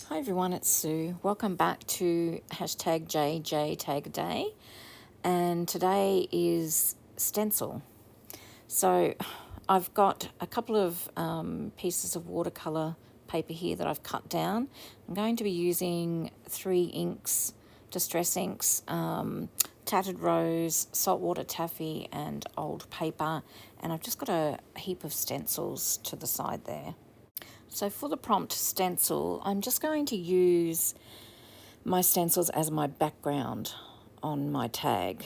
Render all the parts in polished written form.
Hi everyone, it's Sue. Welcome back to hashtag JJ Tag a Day, and today is stencil. So I've got a couple of pieces of watercolour paper here that I've cut down. I'm going to be using 3 inks, distress inks, tattered rose, saltwater taffy and old paper, and I've just got a heap of stencils to the side there. So for the prompt stencil, I'm just going to use my stencils as my background on my tag.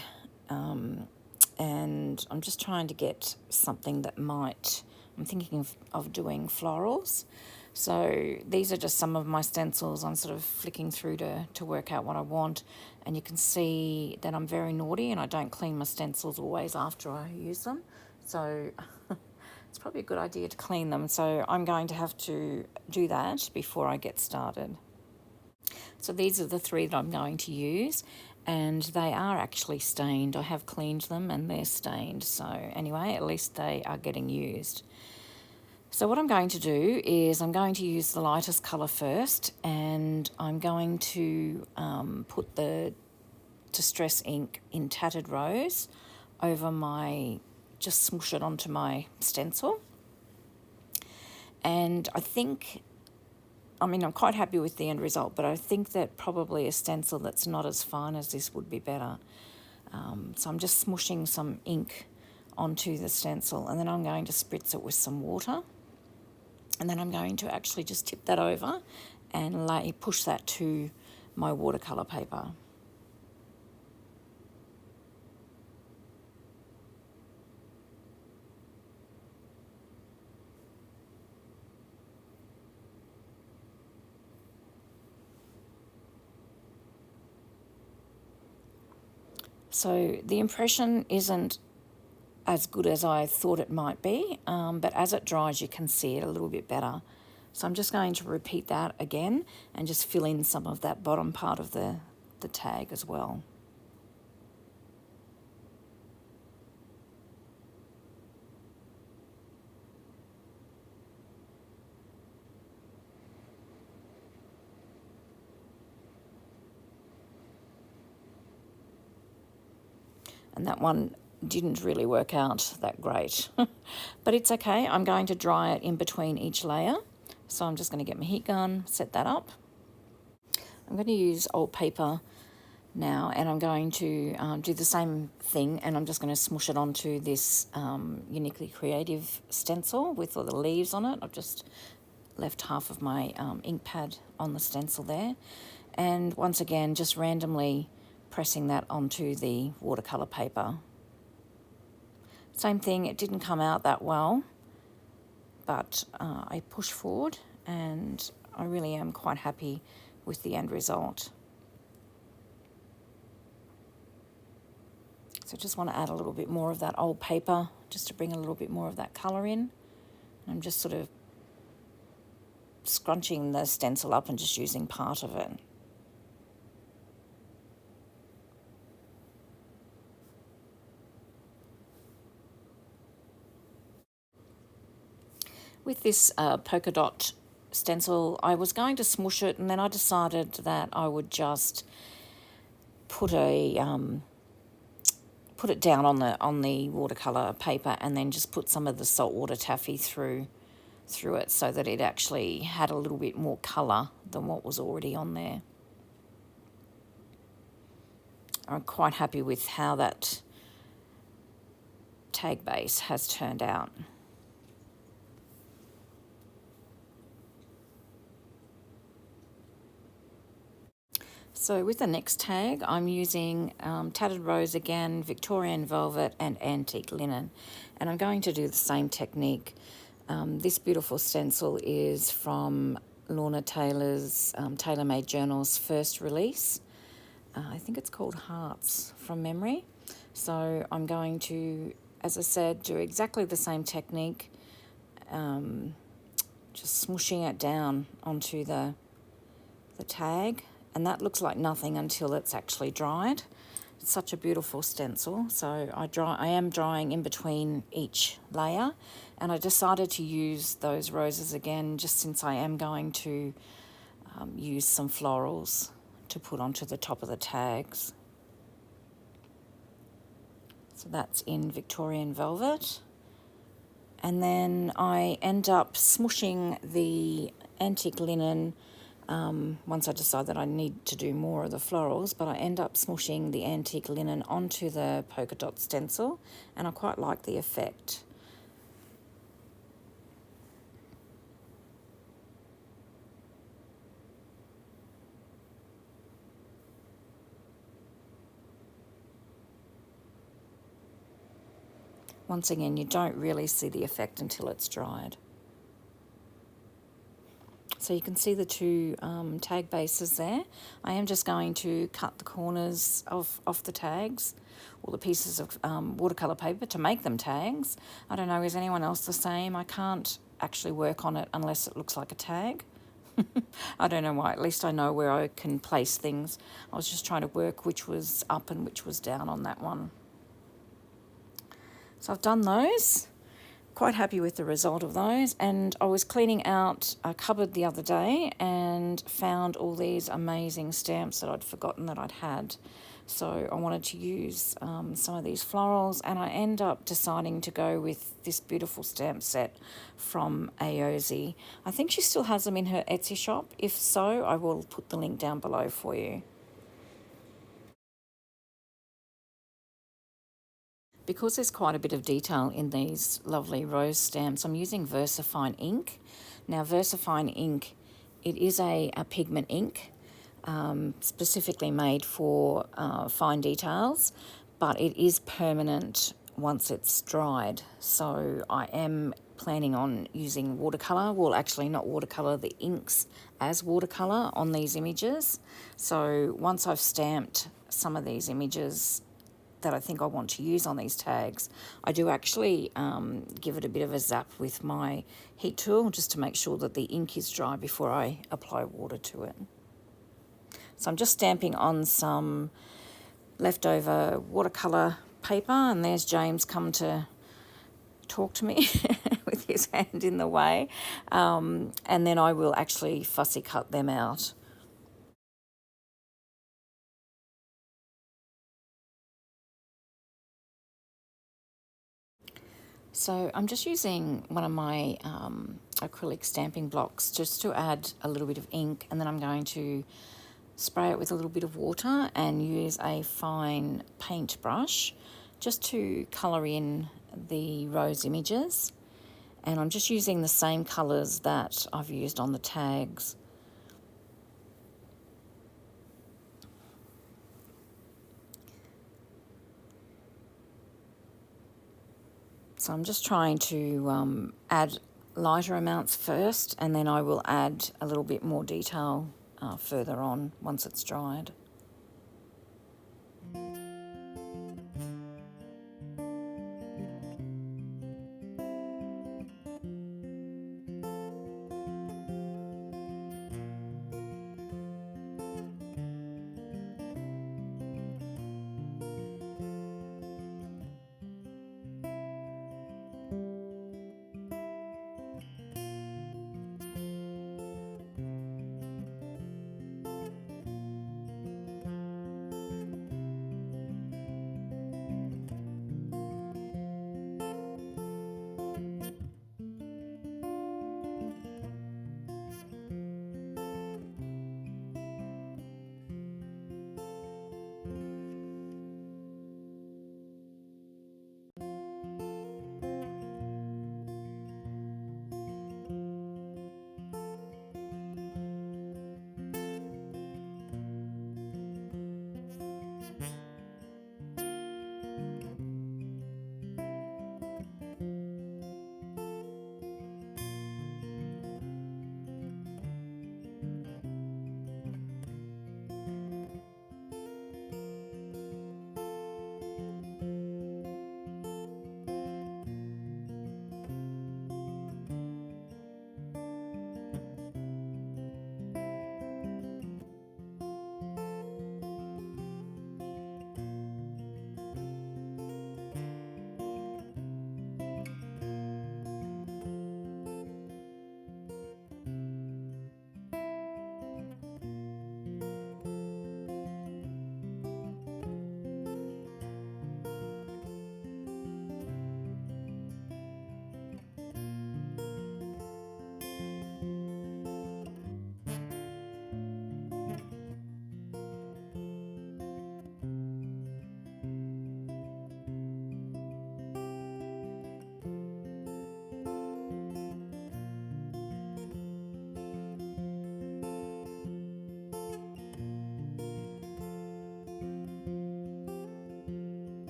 And I'm just trying to get something that I'm thinking of doing florals. So these are just some of my stencils. I'm sort of flicking through to work out what I want. And you can see that I'm very naughty and I don't clean my stencils always after I use them. So it's probably a good idea to clean them. So I'm going to have to do that before I get started. So these are the 3 that I'm going to use, and they are actually stained. I have cleaned them and they're stained. So anyway, at least they are getting used. So what I'm going to do is I'm going to use the lightest colour first, and I'm going to put the distress ink in tattered rose over just smoosh it onto my stencil. And I'm quite happy with the end result, but I think that probably a stencil that's not as fine as this would be better. So I'm just smooshing some ink onto the stencil, and then I'm going to spritz it with some water. And then I'm going to actually just tip that over and push that to my watercolour paper. So the impression isn't as good as I thought it might be, but as it dries you can see it a little bit better. So I'm just going to repeat that again and just fill in some of that bottom part of the tag as well. And that one didn't really work out that great. But it's okay. I'm going to dry it in between each layer. So I'm just going to get my heat gun, set that up. I'm going to use old paper now, and I'm going to do the same thing, and I'm just going to smoosh it onto this Uniquely Creative stencil with all the leaves on it. I've just left half of my ink pad on the stencil there. And once again, just randomly pressing that onto the watercolour paper. Same thing, it didn't come out that well, but I pushed forward and I really am quite happy with the end result. So I just want to add a little bit more of that old paper just to bring a little bit more of that colour in. I'm just sort of scrunching the stencil up and just using part of it. With this polka dot stencil, I was going to smoosh it, and then I decided that I would just put it down on the watercolour paper, and then just put some of the saltwater taffy through it so that it actually had a little bit more colour than what was already on there. I'm quite happy with how that tag base has turned out. So with the next tag, I'm using tattered rose again, Victorian velvet and antique linen. And I'm going to do the same technique. This beautiful stencil is from Lorna Taylor's Tailor Made Journal's first release. I think it's called Hearts from memory. So I'm going to, as I said, do exactly the same technique, just smooshing it down onto the tag. And that looks like nothing until it's actually dried. It's such a beautiful stencil. So I am drying in between each layer, and I decided to use those roses again just since I am going to use some florals to put onto the top of the tags. So that's in Victorian Velvet. And then I end up smooshing the antique linen once I decide that I need to do more of the florals, but I end up smooshing the antique linen onto the polka dot stencil, and I quite like the effect. Once again, you don't really see the effect until it's dried. So you can see the two tag bases there. I am just going to cut the corners off the tags, or the pieces of watercolour paper to make them tags. I don't know, is anyone else the same? I can't actually work on it unless it looks like a tag. I don't know why, at least I know where I can place things. I was just trying to work which was up and which was down on that one. So I've done those. Quite happy with the result of those, and I was cleaning out a cupboard the other day and found all these amazing stamps that I'd forgotten that I'd had. So I wanted to use some of these florals, and I end up deciding to go with this beautiful stamp set from Aozi. I think she still has them in her Etsy shop. If so, I will put the link down below for you. Because there's quite a bit of detail in these lovely rose stamps, I'm using VersaFine ink. Now, VersaFine ink, it is a pigment ink specifically made for fine details, but it is permanent once it's dried. So I am planning on using watercolour. Well, actually not watercolour, the inks as watercolour on these images. So once I've stamped some of these images that I think I want to use on these tags, I do actually give it a bit of a zap with my heat tool just to make sure that the ink is dry before I apply water to it. So I'm just stamping on some leftover watercolour paper, and there's James come to talk to me with his hand in the way, and then I will actually fussy cut them out. So I'm just using one of my acrylic stamping blocks just to add a little bit of ink, and then I'm going to spray it with a little bit of water and use a fine paintbrush just to colour in the rose images. And I'm just using the same colours that I've used on the tags. So I'm just trying to add lighter amounts first, and then I will add a little bit more detail further on once it's dried.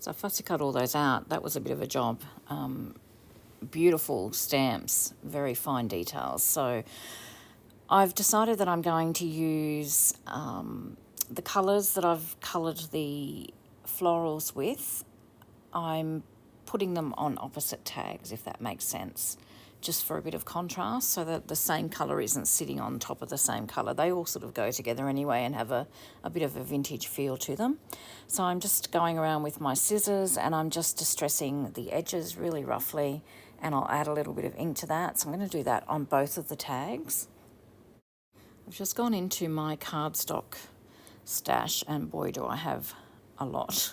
So I fussy cut all those out. That was a bit of a job. Beautiful stamps, very fine details. So I've decided that I'm going to use the colours that I've coloured the florals with. I'm putting them on opposite tags, if that makes sense, just for a bit of contrast, so that the same colour isn't sitting on top of the same colour. They all sort of go together anyway and have a bit of a vintage feel to them. So I'm just going around with my scissors and I'm just distressing the edges really roughly, and I'll add a little bit of ink to that. So I'm going to do that on both of the tags. I've just gone into my cardstock stash, and boy do I have a lot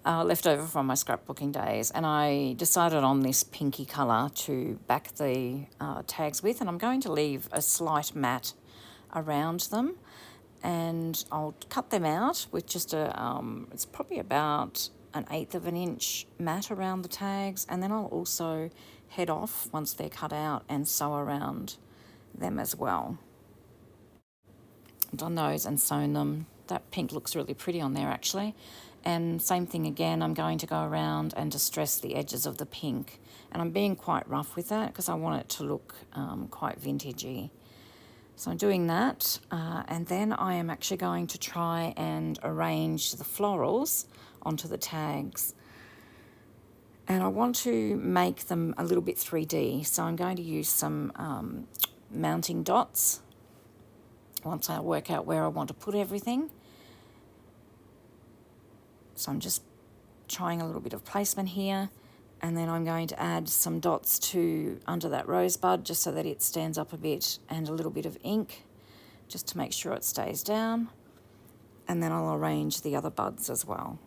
left over from my scrapbooking days, and I decided on this pinky colour to back the tags with, and I'm going to leave a slight matte around them, and I'll cut them out with just it's probably about 1/8 of an inch matte around the tags, and then I'll also head off once they're cut out and sew around them as well. I've done those and sewn them. That pink looks really pretty on there actually. And same thing again, I'm going to go around and distress the edges of the pink. And I'm being quite rough with that because I want it to look quite vintagey. So I'm doing that, and then I am actually going to try and arrange the florals onto the tags. And I want to make them a little bit 3D, so I'm going to use some mounting dots once I work out where I want to put everything. So I'm just trying a little bit of placement here, and then I'm going to add some dots to under that rosebud just so that it stands up a bit, and a little bit of ink just to make sure it stays down, and then I'll arrange the other buds as well.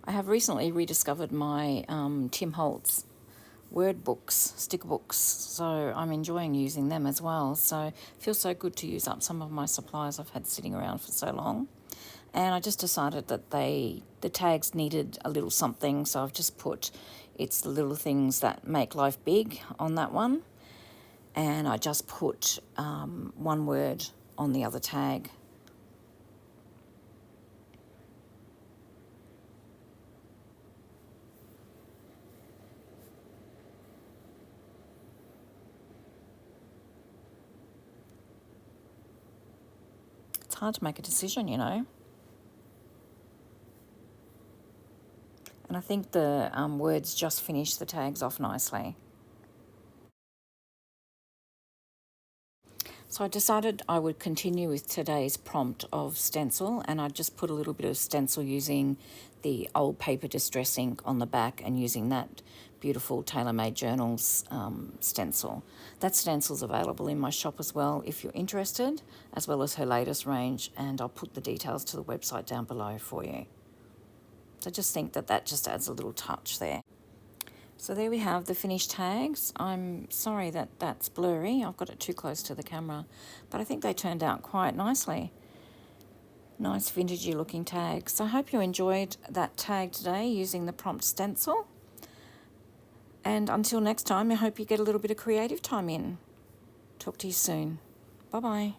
I have recently rediscovered my Tim Holtz word books, sticker books, so I'm enjoying using them as well. So it feels so good to use up some of my supplies I've had sitting around for so long. And I just decided that the tags needed a little something, so I've just put "It's the little things that make life big" on that one, and I just put one word on the other tag. It's hard to make a decision, you know. And I think the words just finish the tags off nicely. So I decided I would continue with today's prompt of stencil, and I just put a little bit of stencil using the old paper distress ink on the back and using that beautiful Tailor-Made Journals stencil. That stencil's available in my shop as well if you're interested, as well as her latest range, and I'll put the details to the website down below for you. So I just think that that just adds a little touch there. So there we have the finished tags. I'm sorry that that's blurry. I've got it too close to the camera, but I think they turned out quite nicely. Nice vintagey looking tags. So I hope you enjoyed that tag today using the prompt stencil. And until next time, I hope you get a little bit of creative time in. Talk to you soon. Bye-bye.